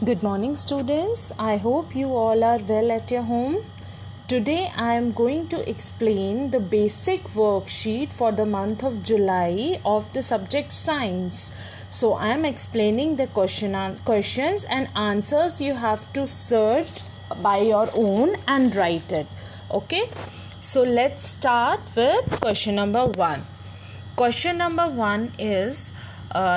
Good morning, students. I hope you all are well at your home. Today I am going to explain the basic worksheet for the month of July of the subject science. So I am explaining the questions and answers. You have to search by your own and write it. Okay? So let's start with question number 1. Question number 1 is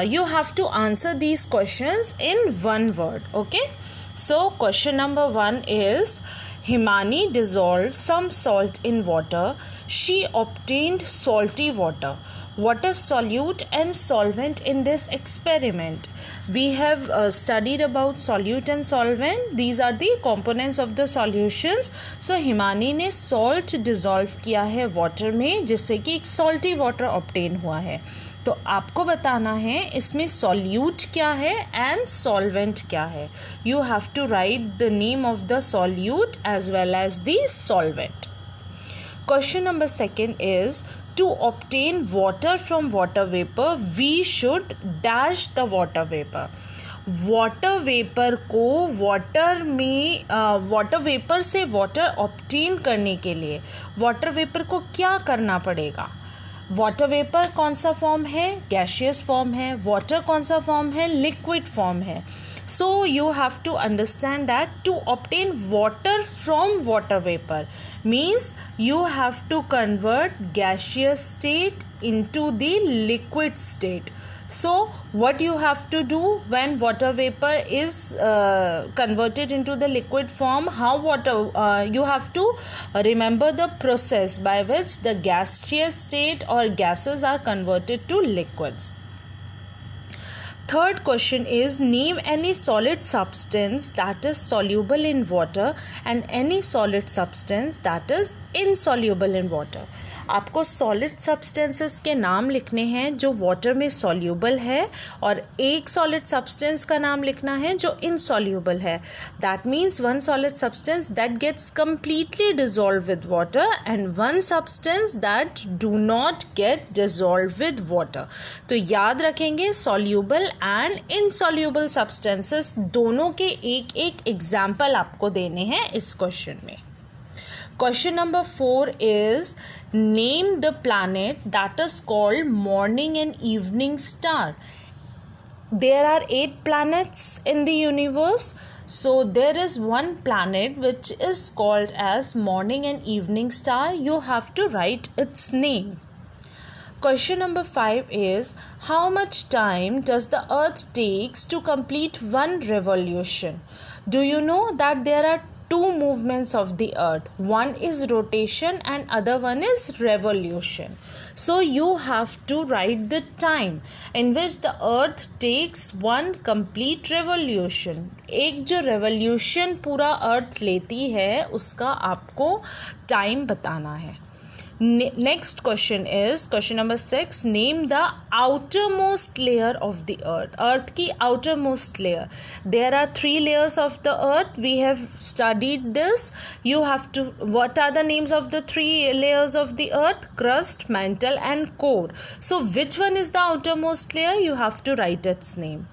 you have to answer these questions in one word. Okay, so question number 1 is Himani dissolved some salt in water. She obtained salty water. What is solute and solvent in this experiment? We have studied about solute and solvent. These are the components of the solutions. So Himani ने salt dissolve किया है water में जिससे कि एक salty water obtain हुआ है. तो आपको बताना है इसमें solute क्या है and solvent क्या है. You have to write the name of the solute as well as the solvent. Question number 2 is to obtain water from water vapor we should dash the water vapor. Water vapour को water vapour से water obtain करने के लिए water vapour को क्या करना पड़ेगा. Water vapour कौन सा फॉर्म है? गैशियस फॉर्म है. वाटर कौन सा फॉर्म है? लिक्विड फॉर्म है. So you have to understand that to obtain water from water vapor means you have to convert gaseous state into the liquid state. So what you have to do when water vapor is converted into the liquid form, you have to remember the process by which the gaseous state or gases are converted to liquids. Third question is name any solid substance that is soluble in water and any solid substance that is insoluble in water. आपको solid substances के नाम लिखने हैं जो water में soluble है और एक सॉलिड सब्सटेंस का नाम लिखना है जो इनसॉल्यूबल है. That means one solid substance that gets completely dissolve with water and one substance that do not get dissolve with water. तो याद रखेंगे सॉल्यूबल एंड इनसॉल्यूबल सब्सटेंसेस दोनों के एक एक एग्जाम्पल आपको देने हैं इस क्वेश्चन में. Question number 4 is name the planet that is called morning and evening star. There are 8 planets in the universe. So there is one planet which is called as morning and evening star. You have to write its name. Question number 5 is how much time does the earth takes to complete one revolution? Do you know that there are two movements of the earth? One is rotation and other one is revolution. So you have to write the time in which the earth takes one complete revolution. एक जो revolution पूरा earth लेती है उसका आपको time बताना है. Next question is question number 6. Name the outermost layer of the earth. Earth की outermost layer. There are 3 layers of the earth. We have studied this. You have to. What are the names of the 3 layers of the earth? Crust, mantle, and core. So which one is the outermost layer? You have to write its name.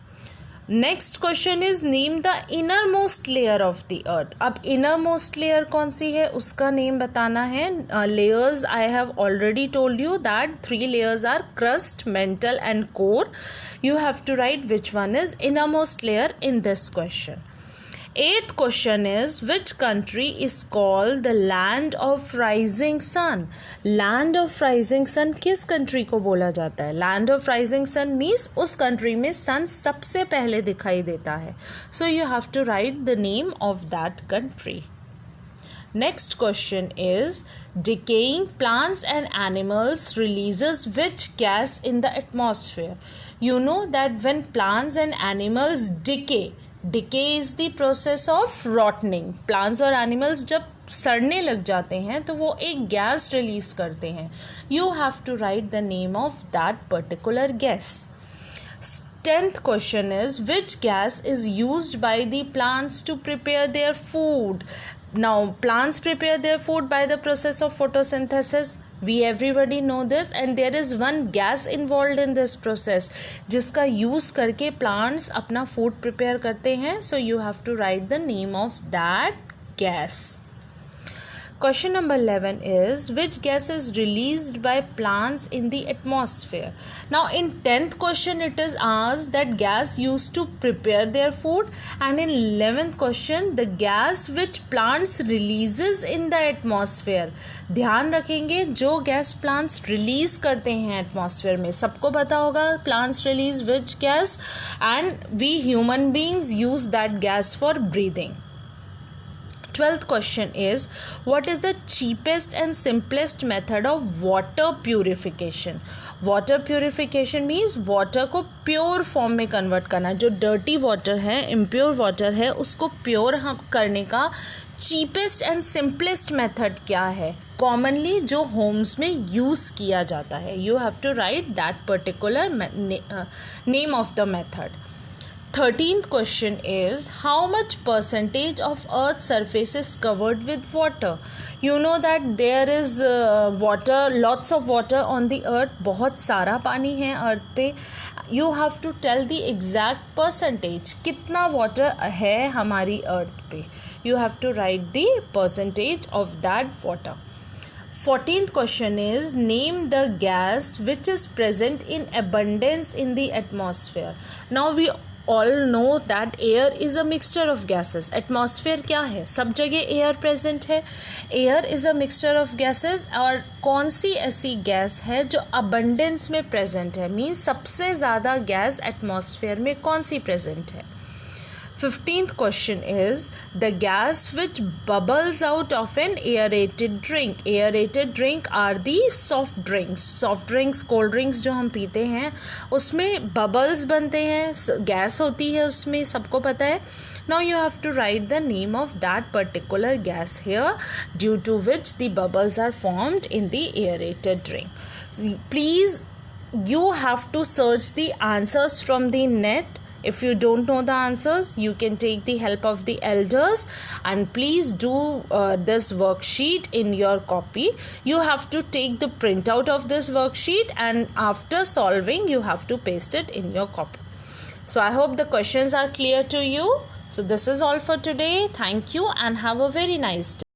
Next question is name the innermost layer of the earth. अब innermost layer कौन सी है उसका name बताना है. Layers I have already told you that 3 layers are crust, mantle and core. You have to write which one is innermost layer in this question. 8th question is which country is called the land of rising sun? Land of rising sun किस country को बोला जाता है? Land of rising sun means उस country में sun सबसे पहले दिखाई देता है. So you have to write the name of that country. Next question is decaying plants and animals releases which gas in the atmosphere? You know that when plants and animals decay is the process of rotting. Plants और animals जब सड़ने लग जाते हैं तो वो एक gas release करते हैं. You have to write the name of that particular gas. 10th question is which gas is used by the plants to prepare their food? Now plants prepare their food by the process of photosynthesis. We everybody know this, and there is one gas involved in this process जिसका use करके plants अपना food prepare करते हैं. So you have to write the name of that gas. Question number 11 is, which gas is released by plants in the atmosphere? Now in 10th question it is asked that gas used to prepare their food, and in 11th question the gas which plants releases in the atmosphere. ध्यान रखेंगे जो gas plants release करते हैं atmosphere में, सबको पता होगा plants release which gas, and we human beings use that gas for breathing. 12th question is, what is the cheapest and simplest method of water purification? Water purification means water को pure form में convert करना. जो dirty water है, impure water है, उसको pure हम करने का cheapest and simplest method क्या है? Commonly जो homes में use किया जाता है. You have to write that particular name of the method. 13th question is, how much percentage of earth's surface is covered with water? You know that there is water, lots of water on the earth. बहुत सारा पानी है earth पे. You have to tell the exact percentage. कितना water है हमारी earth पे. You have to write the percentage of that water. 14th question is, name the gas which is present in abundance in the atmosphere. Now we all know that air is a mixture of gases. Atmosphere क्या है? सब जगह air present है. Air is a mixture of gases. और कौन सी ऐसी gas है जो abundance में present है? Means सबसे ज़्यादा गैस atmosphere में कौन सी present है? 15th question is, the gas which bubbles out of an aerated drink. Aerated drink are the soft drinks. Soft drinks, cold drinks जो हम पीते हैं उसमें bubbles बनते हैं, गैस होती है उसमें, सबको पता है. Now you have to write the name of that particular gas here, due to which the bubbles are formed in the aerated drink. So, please, you have to search the answers from the net. If you don't know the answers, you can take the help of the elders, and please do this worksheet in your copy. You have to take the printout of this worksheet, and after solving you have to paste it in your copy. So I hope the questions are clear to you. So this is all for today. Thank you and have a very nice day.